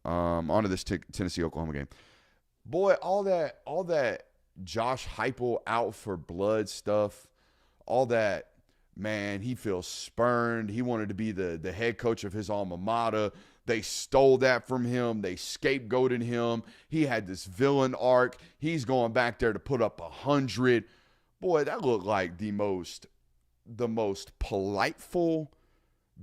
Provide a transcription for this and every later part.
On to this Tennessee-Oklahoma game. Boy, all that Josh Heupel out for blood stuff, all that, man, he feels spurned. He wanted to be the head coach of his alma mater. They stole that from him. They scapegoated him. He had this villain arc. He's going back there to put up 100. Boy, that looked like the most politeful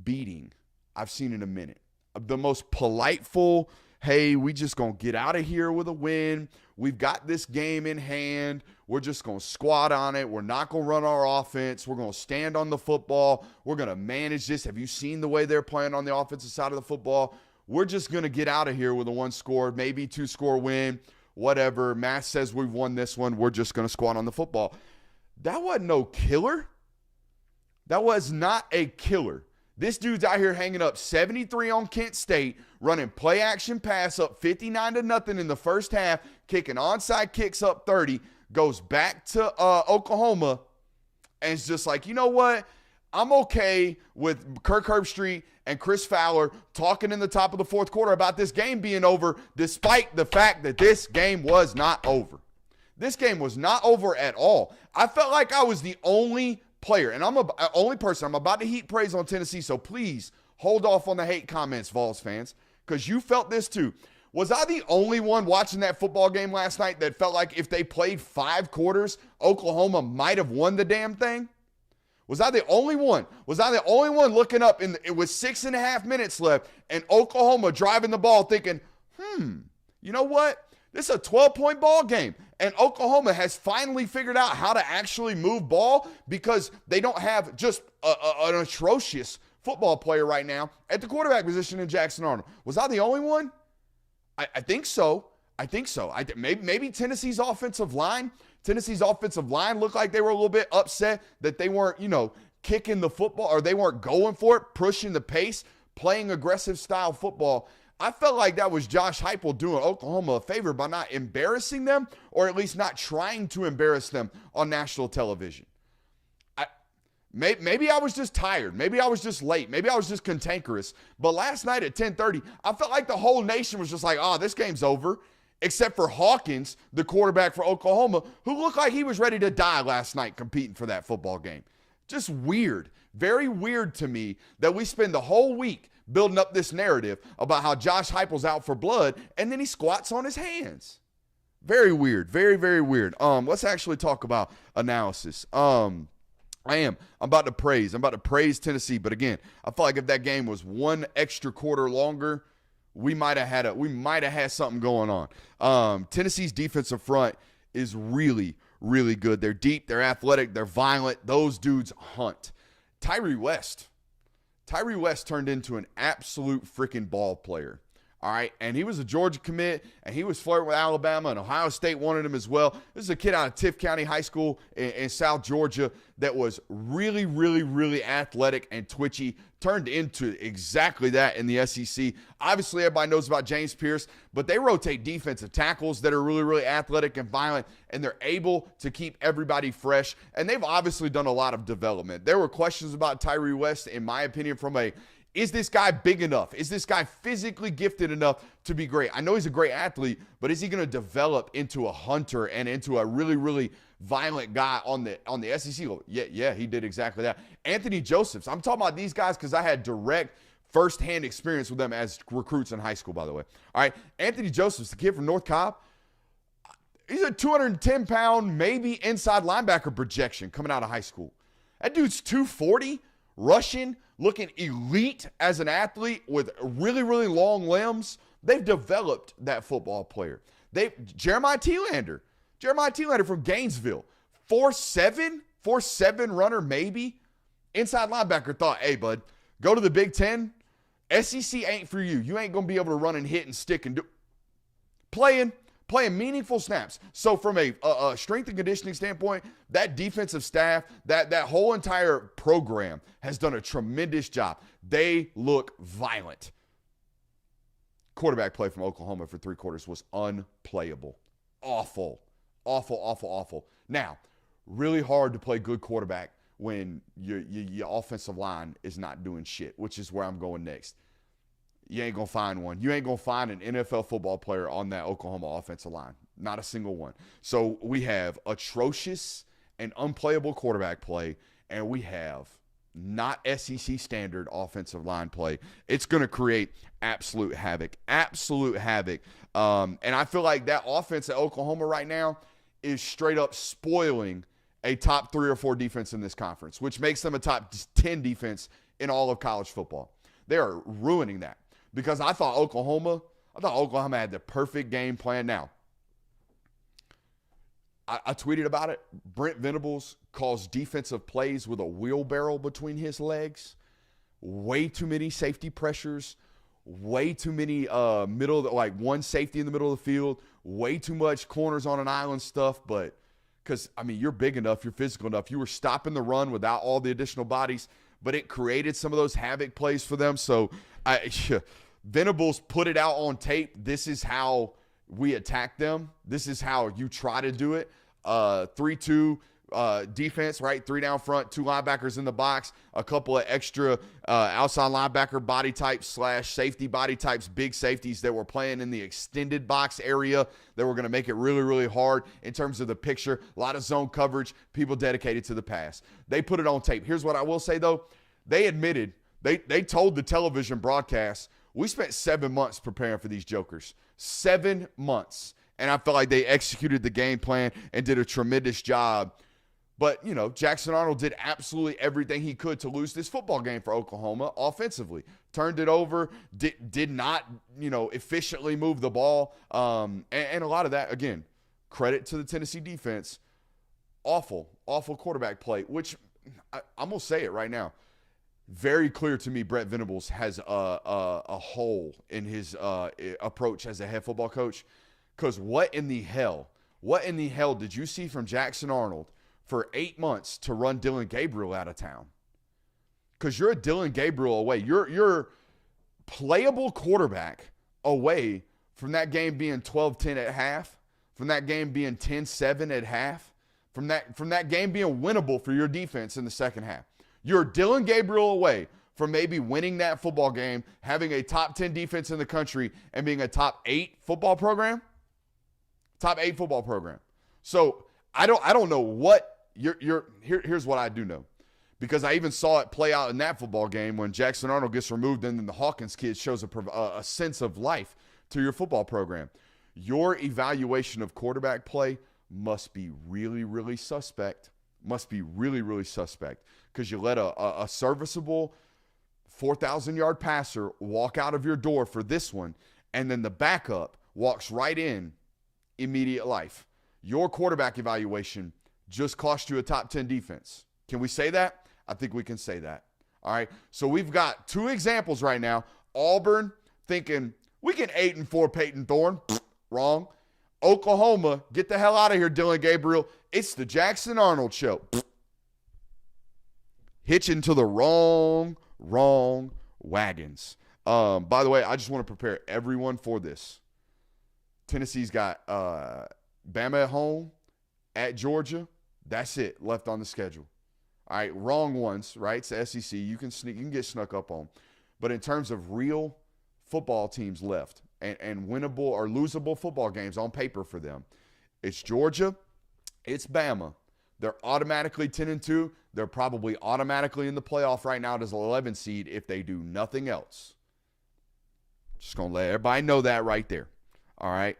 beating I've seen in a minute. The most politeful, hey, we just going to get out of here with a win. We've got this game in hand. We're just going to squat on it. We're not going to run our offense. We're going to stand on the football. We're going to manage this. Have you seen the way they're playing on the offensive side of the football? We're just going to get out of here with a 1-score, maybe 2-score win, whatever. Matt says we've won this one. We're just going to squat on the football. That wasn't no killer. That was not a killer. This dude's out here hanging up 73 on Kent State, running play action pass up 59-0 in the first half, kicking onside kicks up 30, goes back to Oklahoma, and it's just like, you know what? I'm okay with Kirk Herbstreit and Chris Fowler talking in the top of the fourth quarter about this game being over, despite the fact that this game was not over. This game was not over at all. I felt like I was the only player, and I'm the only person. I'm about to heap praise on Tennessee, so please hold off on the hate comments, Vols fans, because you felt this too. Was I the only one watching that football game last night that felt like if they played 5 quarters, Oklahoma might have won the damn thing? Was I the only one? Was I the only one looking up it was 6.5 minutes left and Oklahoma driving the ball thinking, you know what? This is a 12-point ball game. And Oklahoma has finally figured out how to actually move ball because they don't have just an atrocious football player right now at the quarterback position in Jackson Arnold. Was I the only one? I think so. Maybe Tennessee's offensive line looked like they were a little bit upset that they weren't, kicking the football or they weren't going for it, pushing the pace, playing aggressive style football. I felt like that was Josh Heupel doing Oklahoma a favor by not embarrassing them or at least not trying to embarrass them on national television. Maybe I was just tired. Maybe I was just late. Maybe I was just cantankerous. But last night at 10:30, I felt like the whole nation was just like, this game's over, except for Hawkins, the quarterback for Oklahoma, who looked like he was ready to die last night competing for that football game. Just weird. Very weird to me that we spend the whole week building up this narrative about how Josh Heupel's out for blood, and then he squats on his hands. Very weird. Very, very weird. Let's actually talk about analysis. I'm about to praise Tennessee, but again, I feel like if that game was one extra quarter longer, we might have had something going on. Tennessee's defensive front is really, really good. They're deep, they're athletic, they're violent. Those dudes hunt. Tyree West turned into an absolute freaking ball player. All right, and he was a Georgia commit, and he was flirting with Alabama, and Ohio State wanted him as well. This is a kid out of Tiff County High School in South Georgia that was really, really, really athletic and twitchy, turned into exactly that in the SEC. Obviously, everybody knows about James Pierce, but they rotate defensive tackles that are really, really athletic and violent, and they're able to keep everybody fresh, and they've obviously done a lot of development. There were questions about Tyree West, in my opinion, from is this guy big enough? Is this guy physically gifted enough to be great? I know he's a great athlete, but is he going to develop into a hunter and into a really, really violent guy on the SEC level? Yeah, he did exactly that. Anthony Josephs. I'm talking about these guys because I had direct firsthand experience with them as recruits in high school, by the way. All right, Anthony Josephs, the kid from North Cobb, he's a 210-pound, maybe inside linebacker projection coming out of high school. That dude's 240, rushing, looking elite as an athlete with really, really long limbs. They've developed that football player. Jeremiah Thielander from Gainesville, 4'7" runner maybe. Inside linebacker thought, hey, bud, go to the Big Ten. SEC ain't for you. You ain't going to be able to run and hit and stick and do. Playing meaningful snaps. So from a strength and conditioning standpoint, that defensive staff, that whole entire program has done a tremendous job. They look violent. Quarterback play from Oklahoma for 3 quarters was unplayable. Awful. Now, really hard to play good quarterback when your offensive line is not doing shit, which is where I'm going next. You ain't going to find one. You ain't going to find an NFL football player on that Oklahoma offensive line. Not a single one. So we have atrocious and unplayable quarterback play, and we have not SEC standard offensive line play. It's going to create absolute havoc. Absolute havoc. And I feel like that offense at Oklahoma right now is straight up spoiling a top 3 or 4 defense in this conference, which makes them a top 10 defense in all of college football. They are ruining that because I thought Oklahoma had the perfect game plan. Now, I tweeted about it. Brent Venables calls defensive plays with a wheelbarrow between his legs. Way too many safety pressures. Way too many one safety in the middle of the field. Way too much corners on an island stuff. But because, you're big enough, you're physical enough. You were stopping the run without all the additional bodies, but it created some of those havoc plays for them. So Venables put it out on tape. This is how we attack them. This is how you try to do it. 3-2 defense, right? 3 down front, 2 linebackers in the box, a couple of extra outside linebacker body types / safety body types, big safeties that were playing in the extended box area that were going to make it really, really hard in terms of the picture. A lot of zone coverage, people dedicated to the pass. They put it on tape. Here's what I will say, though. They admitted, they told the television broadcast, we spent 7 months preparing for these jokers. 7 months. And I felt like they executed the game plan and did a tremendous job. But, Jackson Arnold did absolutely everything he could to lose this football game for Oklahoma offensively. Turned it over, did not, efficiently move the ball. And a lot of that, again, credit to the Tennessee defense. Awful quarterback play, which I'm going to say it right now. Very clear to me Brett Venables has a hole in his approach as a head football coach. Because what in the hell did you see from Jackson Arnold for 8 months to run Dylan Gabriel out of town? Because you're a Dylan Gabriel away. You're playable quarterback away from that game being 12-10 at half, from that game being 10-7 at half, from that game being winnable for your defense in the second half. You're Dylan Gabriel away from maybe winning that football game, having a top 10 defense in the country, and being a top 8 football program. Top 8 football program. So I don't know what here's what I do know. Because I even saw it play out in that football game when Jackson Arnold gets removed and then the Hawkins kid shows a sense of life to your football program. Your evaluation of quarterback play must be really, really suspect. Must be really, really suspect. Because you let a serviceable 4,000-yard passer walk out of your door for this one, and then the backup walks right in immediate life. Your quarterback evaluation just cost you a top 10 defense. Can we say that? I think we can say that. All right. So we've got 2 examples right now. Auburn thinking we can 8-4 Peyton Thorne. Wrong. Oklahoma, get the hell out of here, Dylan Gabriel. It's the Jackson Arnold show. Hitching to the wrong wagons. By the way, I just want to prepare everyone for this. Tennessee's got Bama at home, at Georgia. That's it left on the schedule. All right, wrong ones, right? It's the SEC. You can get snuck up on. But in terms of real football teams left and winnable or losable football games on paper for them, it's Georgia, it's Bama. They're automatically 10-2. They're probably automatically in the playoff right now as an 11 seed if they do nothing else. Just going to let everybody know that right there. All right.